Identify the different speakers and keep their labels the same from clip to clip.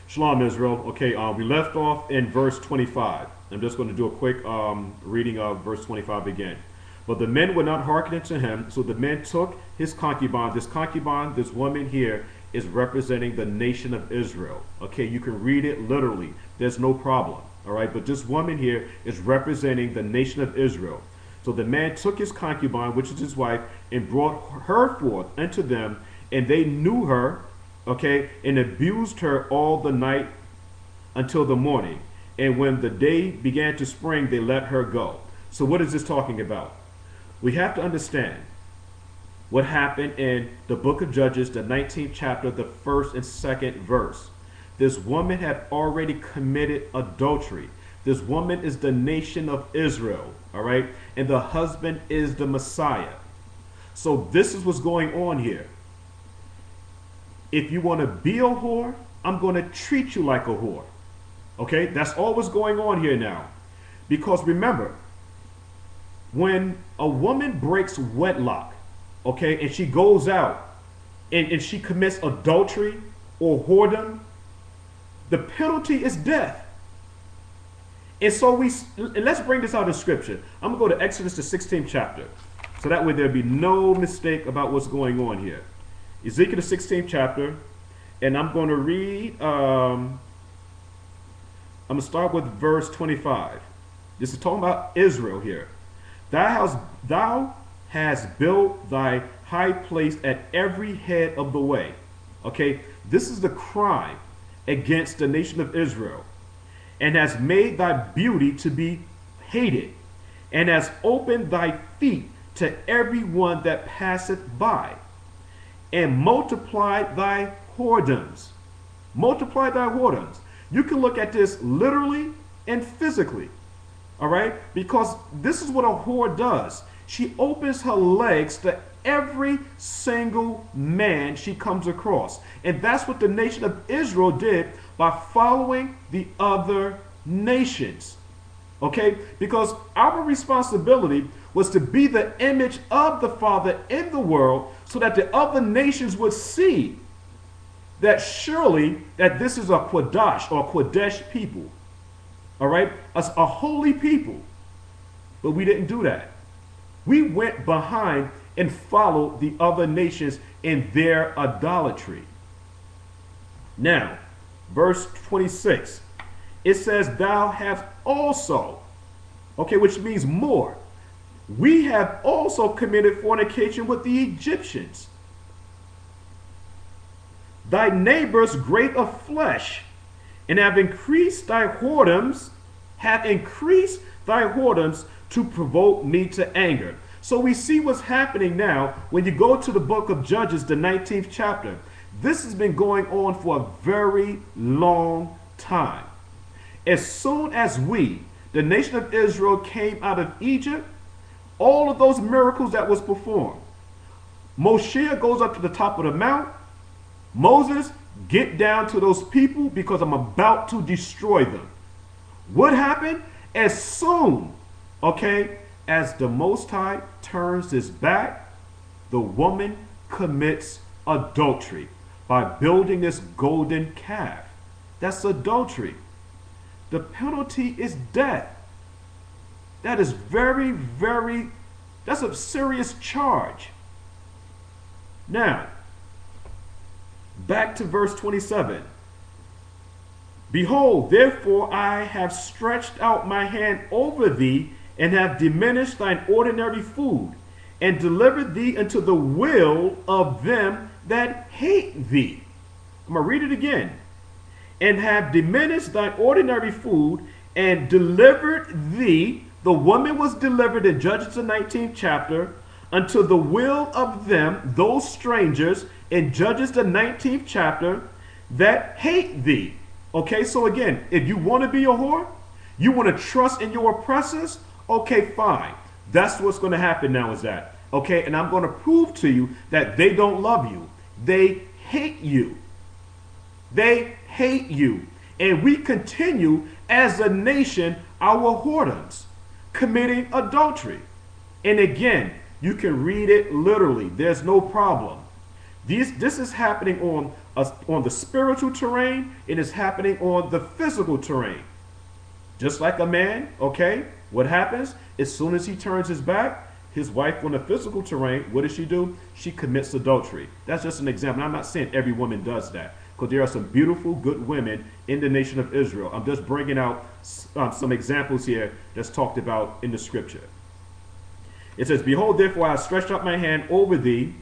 Speaker 1: Shalom, Israel. Okay, we left off in verse 25. I'm just going to do a quick reading of verse 25 again. But the men would not hearken unto him, so the men took his concubine. This concubine, this woman here, is representing the nation of Israel. Okay, you can read it literally. There's no problem. All right, but this woman here is representing the nation of Israel. So the man took his concubine, which is his wife, and brought her forth unto them, and they knew her, okay, and abused her all the night until the morning. And when the day began to spring, they let her go. So what is this talking about? We have to understand what happened in the book of Judges, the 19th chapter, the 1st and 2nd verse. This woman had already committed adultery. This woman is the nation of Israel, all right? And the husband is the Messiah. So this is what's going on here. If you want to be a whore, I'm going to treat you like a whore. Okay, that's all what's going on here now. Because remember, when a woman breaks wedlock, okay, and she goes out and she commits adultery or whoredom, the penalty is death. And so let's bring this out of scripture. I'm going to go to Exodus, the 16th chapter. So that way there'll be no mistake about what's going on here. Ezekiel, the 16th chapter, and I'm going to read, I'm going to start with verse 25. This is talking about Israel here. Thou hast built thy high place at every head of the way. Okay, this is the crime against the nation of Israel. And has made thy beauty to be hated, and has opened thy feet to every one that passeth by, and multiplied thy whoredoms. Multiply thy whoredoms. You can look at this literally and physically. All right? Because this is what a whore does. She opens her legs to every single man she comes across. And that's what the nation of Israel did by following the other nations. Okay? Because our responsibility was to be the image of the Father in the world so that the other nations would see that surely that this is a Quadash or Quadesh people. All right? A holy people. But we didn't do that. We went behind and followed the other nations in their idolatry. Now, verse 26, it says, thou hast also, okay, which means more. We have also committed fornication with the Egyptians. Thy neighbors great of flesh, and have increased thy whoredoms, to provoke me to anger. So we see what's happening now when you go to the book of Judges, the 19th chapter. This has been going on for a very long time. As soon as we, the nation of Israel, came out of Egypt, all of those miracles that was performed, Moshe goes up to the top of the mount. Moses, get down to those people because I'm about to destroy them. What happened? As soon, okay, as the Most High turns his back, the woman commits adultery by building this golden calf. That's adultery. The penalty is death. That is that's a serious charge. Now, back to verse 27. Behold, therefore I have stretched out my hand over thee, and have diminished thine ordinary food, and delivered thee into the will of them that hate thee. I'm going to read it again. And have diminished thine ordinary food, and delivered thee, the woman was delivered in Judges the 19th chapter, unto the will of them, those strangers, in Judges the 19th chapter, that hate thee. Okay, so again, if you want to be a whore, you want to trust in your oppressors, okay, fine. That's what's going to happen now is that. Okay, and I'm going to prove to you that they don't love you. They hate you. They hate you. And we continue as a nation our whoredoms, committing adultery. And again, you can read it literally. There's no problem. This is happening on on the spiritual terrain, it is happening on the physical terrain. Just like a man, okay, what happens? As soon as he turns his back, his wife on the physical terrain, what does she do? She commits adultery. That's just an example. I'm not saying every woman does that, because there are some beautiful, good women in the nation of Israel. I'm just bringing out some examples here that's talked about in the scripture. It says, behold, therefore I have stretched out my hand over thee,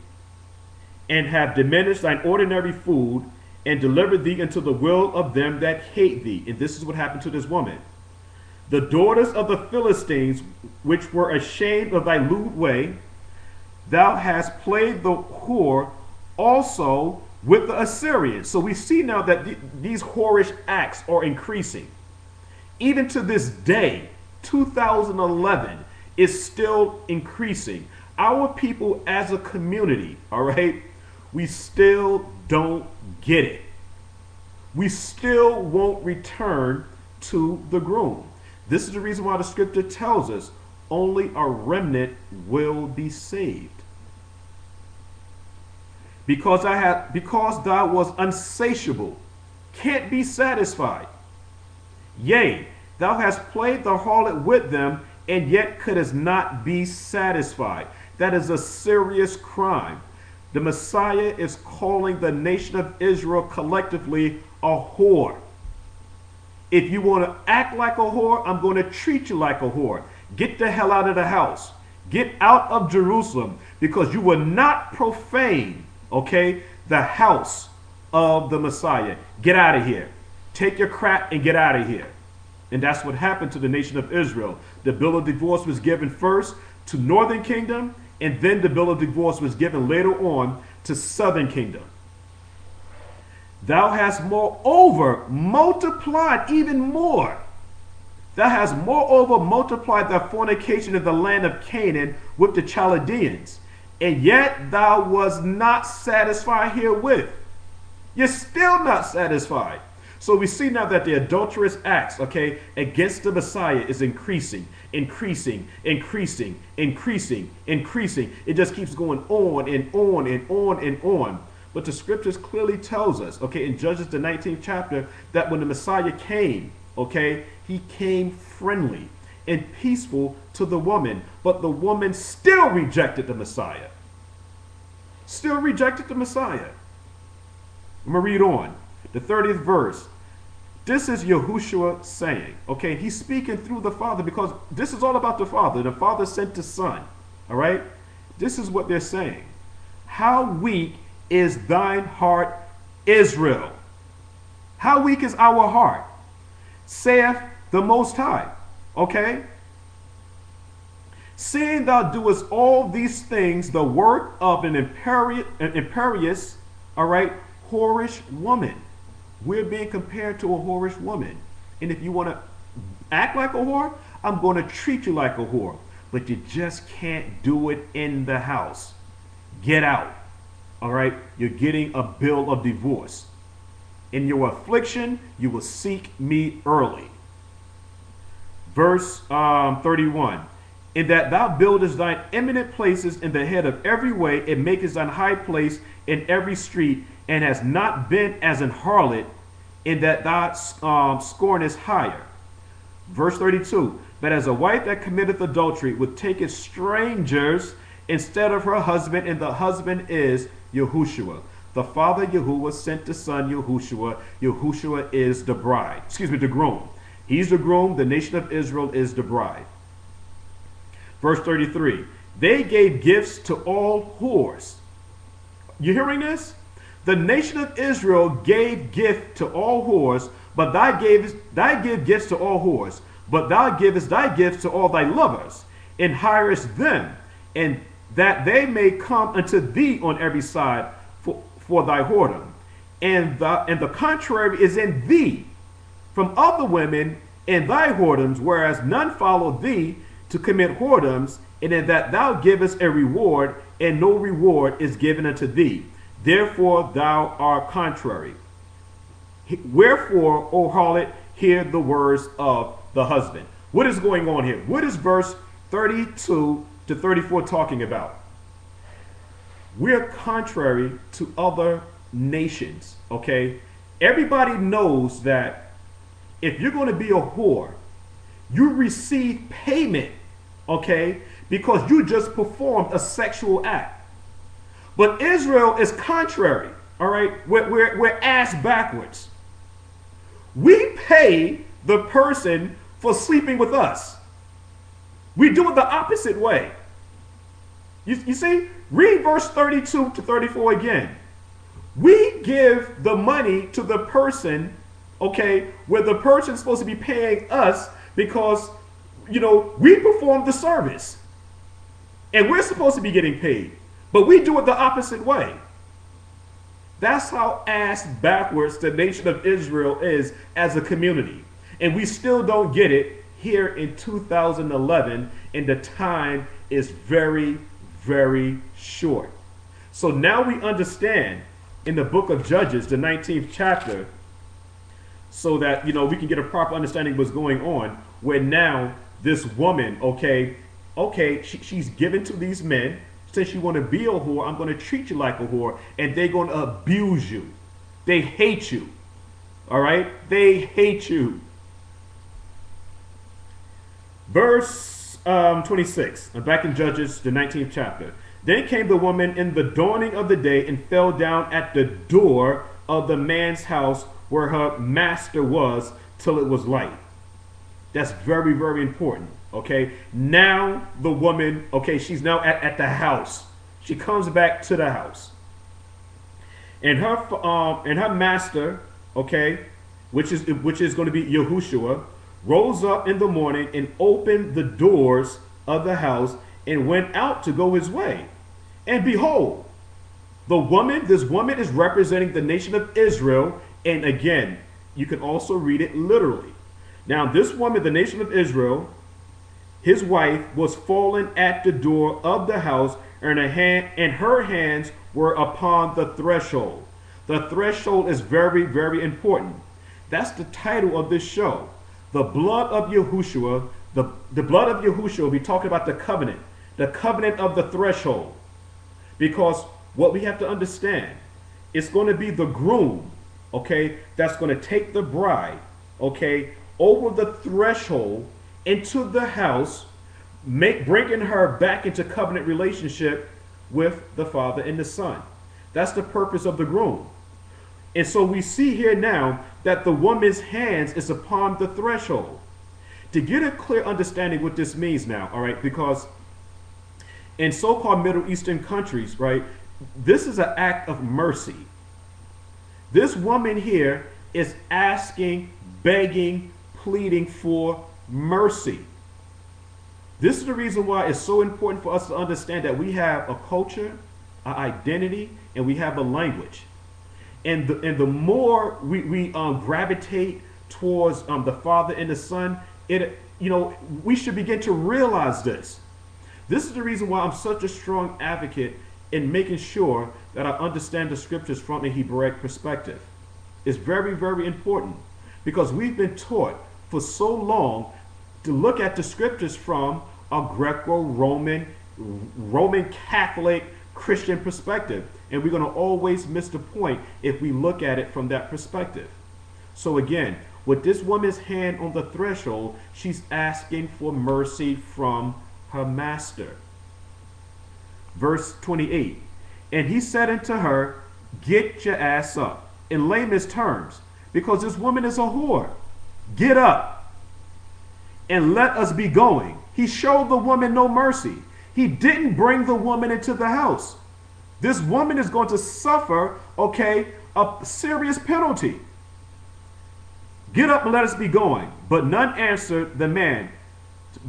Speaker 1: and have diminished thine ordinary food, and delivered thee into the will of them that hate thee. And this is what happened to this woman. The daughters of the Philistines, which were ashamed of thy lewd way, thou hast played the whore also with the Assyrians. So we see now that these whorish acts are increasing. Even to this day, 2011, is still increasing. Our people as a community, all right, we still don't get it. We still won't return to the groom. This is the reason why the scripture tells us only a remnant will be saved. Because thou was unsatiable, can't be satisfied. Yea, thou hast played the harlot with them, and yet couldst not be satisfied. That is a serious crime. The Messiah is calling the nation of Israel collectively a whore. If you want to act like a whore, I'm going to treat you like a whore. Get the hell out of the house. Get out of Jerusalem, because you will not profane, okay, the house of the Messiah. Get out of here. Take your crap and get out of here. And that's what happened to the nation of Israel. The bill of divorce was given first to Northern Kingdom, and then the bill of divorce was given later on to Southern Kingdom. Thou hast moreover multiplied even more. Thou hast moreover multiplied thy fornication in the land of Canaan with the Chaldeans, and yet thou was not satisfied herewith. You're still not satisfied. So we see now that the adulterous acts, okay, against the Messiah is increasing. It just keeps going on and on and on and on. But the scriptures clearly tells us, okay, in Judges the 19th chapter, that when the Messiah came, okay, he came friendly and peaceful to the woman. But the woman still rejected the Messiah. Still rejected the Messiah. I'm going to read on. The 30th verse. This is YAHUSHUA saying, okay, he's speaking through the Father, because this is all about the Father. The Father sent the Son, all right? This is what they're saying. How weak is thine heart, Israel? How weak is our heart? Saith the Most High, okay? Seeing thou doest all these things, the work of an imperious, all right, whorish woman. We're being compared to a whorish woman. And if you want to act like a whore, I'm going to treat you like a whore. But you just can't do it in the house. Get out. All right? You're getting a bill of divorce. In your affliction, you will seek me early. Verse 31. In that thou buildest thine eminent places in the head of every way, and makest thine high place in every street, and hast not been as an harlot, in that thou scornest higher. Verse 32. But as a wife that committeth adultery would take strangers instead of her husband, and the husband is YAHUSHUA. The Father Yahuwah sent the Son YAHUSHUA. YAHUSHUA is the bride. Excuse me, the groom. He's the groom. The nation of Israel is the bride. Verse 33. They gave gifts to all whores. You hearing this? The nation of Israel gave gift to all whores, but thou give gifts to all whores, but thou givest thy gifts to all thy lovers, and hirest them, and that they may come unto thee on every side for thy whoredom. And the contrary is in thee from other women in thy whoredoms, whereas none follow thee to commit whoredoms, and in that thou givest a reward, and no reward is given unto thee. Therefore thou art contrary. Wherefore, O harlot, hear the words of the husband. What is going on here? What is verse 32 to 34 talking about? We're contrary to other nations, okay? Everybody knows that if you're going to be a whore, you receive payment, okay, because you just performed a sexual act. But Israel is contrary, all right? We're ass backwards. We pay the person for sleeping with us. We do it the opposite way. You see? Read verse 32 to 34 again. We give the money to the person, okay, where the person's supposed to be paying us because, you know, we perform the service. And we're supposed to be getting paid. But we do it the opposite way. That's how ass backwards the nation of Israel is as a community. And we still don't get it here in 2011, and the time is very, very short. So now we understand in the book of Judges, the 19th chapter, so that, you know, we can get a proper understanding of what's going on, where now this woman, she's given to these men. Since you want to be a whore, I'm going to treat you like a whore, and they're going to abuse you. They hate you. All right? They hate you. Verse 26, back in Judges, the 19th chapter. Then came the woman in the dawning of the day and fell down at the door of the man's house where her master was till it was light. That's very, very important. Okay, now the woman, okay, she's now at the house. She comes back to the house, and her master, okay, which is going to be Yahushua, rose up in the morning and opened the doors of the house and went out to go his way. And behold, this woman is representing the nation of Israel. And again, you can also read it literally. Now, this woman, the nation of Israel, his wife, was fallen at the door of the house, and her hands were upon the threshold. The threshold is very, very important. That's the title of this show. The blood of Yahushua. The blood of Yahushua, we talk about the covenant of the threshold. Because what we have to understand, it's going to be the groom, okay, that's going to take the bride, okay, over the threshold into the house, bringing her back into covenant relationship with the Father and the Son. That's the purpose of the groom. And so we see here now that the woman's hands is upon the threshold. To get a clear understanding what this means now, all right, because in so-called Middle Eastern countries, right, this is an act of mercy. This woman here is asking, begging, pleading for mercy. This is the reason why it's so important for us to understand that we have a culture, an identity, and we have a language. And the more we gravitate towards the Father and the Son, we should begin to realize this. This is the reason why I'm such a strong advocate in making sure that I understand the scriptures from a Hebraic perspective. It's very, very important, because we've been taught for so long to look at the scriptures from a Greco-Roman, Roman Catholic, Christian perspective. And we're going to always miss the point if we look at it from that perspective. So again, with this woman's hand on the threshold, she's asking for mercy from her master. Verse 28, and he said unto her, get your ass up. In layman's terms, because this woman is a whore. Get up and let us be going. He showed the woman no mercy. He didn't bring the woman into the house. This woman is going to suffer, okay, a serious penalty. Get up and let us be going. But none answered the man.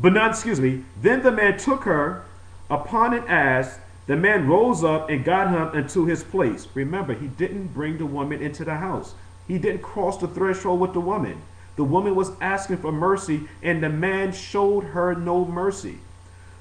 Speaker 1: Then the man took her upon an ass. The man rose up and got him into his place. Remember, he didn't bring the woman into the house. He didn't cross the threshold with the woman. The woman was asking for mercy, and the man showed her no mercy.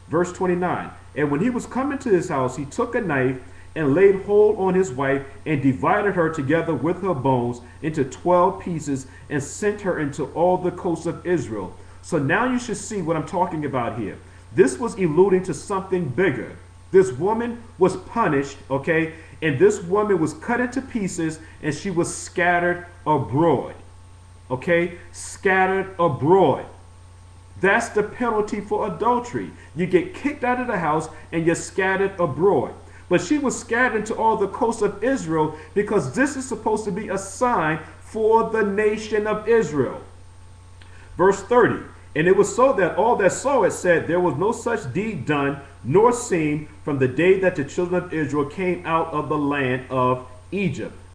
Speaker 1: Verse 29, and when he was coming to his house, he took a knife and laid hold on his wife and divided her together with her bones into 12 pieces and sent her into all the coasts of Israel. So now you should see what I'm talking about here. This was alluding to something bigger. This woman was punished, okay, And this woman was cut into pieces and she was scattered abroad. Okay? Scattered abroad. That's the penalty for adultery. You get kicked out of the house and you're scattered abroad. But she was scattered into all the coasts of Israel because this is supposed to be a sign for the nation of Israel. Verse 30. And it was so that all that saw it said, there was no such deed done nor seen from the day that the children of Israel came out of the land of Egypt.